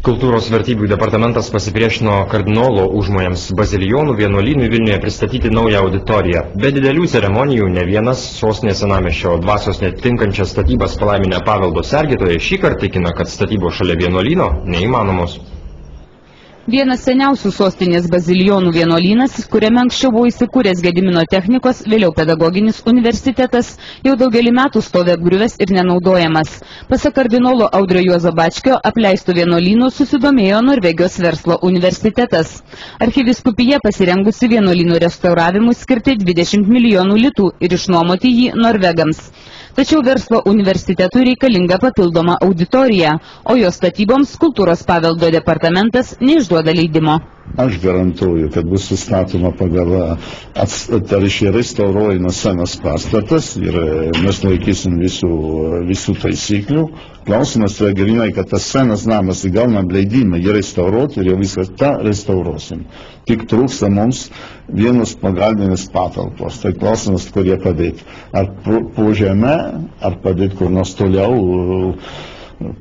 Kultūros vertybių departamentas pasipriešino kardinolo užmojams Bazilijonų vienuolynui Vilniuje pristatyti naują auditoriją. Be didelių ceremonijų ne vienas sostinės senamiesčio dvasios netinkančias statybas palaiminę paveldo sergėtojai šįkart tikina, kad statybos šalia vienuolyno neįmanomos. Vienas seniausių sostinės Bazilijonų vienuolynas, kuriame anksčiau buvo įsikūręs Gedimino technikos, vėliau pedagoginis universitetas, jau daugelį metų stovi apgriuvęs ir nenaudojamas. Pasak kardinolo Audrio Juozo Bačkio, apleistų vienuolynų susidomėjo Norvegijos verslo universitetas. Arkivyskupija pasirengusi vienuolynų restauravimui skirti 20 milijonų litų ir išnuomoti jį norvegams. Tačiau verslo universitetui reikalinga papildoma auditorija, o jos statyboms kultūros paveldo departamentas neišduoda leidimo. Aš garantuoju, kad bus sustatoma pagal restauruojamas senas pastatas ir mes laikysim visų taisyklių. Klausimas yra grinai, kad tas senas namas įgaunam leidimą jį restauruoti ir jau viską tą restauruosim. Tik trūksta mums vienos pagalbinės patalpos. Tai klausimas, kur jie padėti. Ar po žemę, ar padėti kur nors toliau,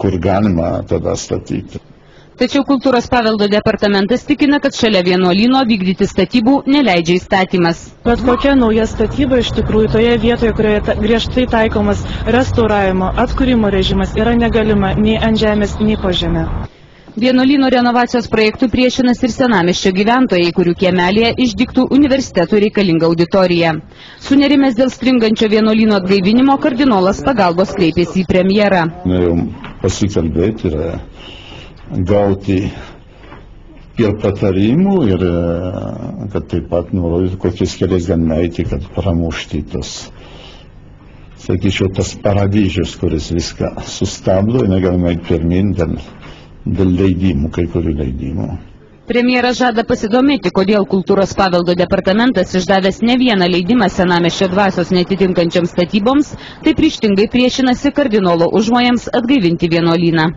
kur galima tada statyti. Tačiau kultūros paveldo departamentas tikina, kad šalia vienuolyno vykdyti statybų neleidžia įstatymas. Bet kokia nauja statyba iš tikrųjų toje vietoje, kurioje griežtai taikomas restauravimo, atkūrimo režimas, yra negalima nei ant žemės, nei po žemę. Vienuolyno renovacijos projektų priešinas ir senamiesčio gyventojai, kurių kiemelėje išdygtų universitetų reikalinga auditorija. Sunerimęs dėl stringančio vienuolyno atgaivinimo, kardinolas pagalbos kreipėsi į premjerą. Norėjau pasikalbėti ir gauti ir patarimų, ir kad taip pat nurodyti, kokiais keliais galime eiti, kad pramušti tas, sakyčiau, tas paralyžius, kuris viską sustabdo, ir negalime eiti pirmin dėl leidimų, kai kurių leidimų. Premjeras žada pasidomėti, kodėl kultūros paveldo departamentas išdavęs ne vieną leidimą senamiesčio dvasios netitinkančiams statyboms, taip ryžtingai priešinasi kardinolo užmojams atgaivinti vienuolyną.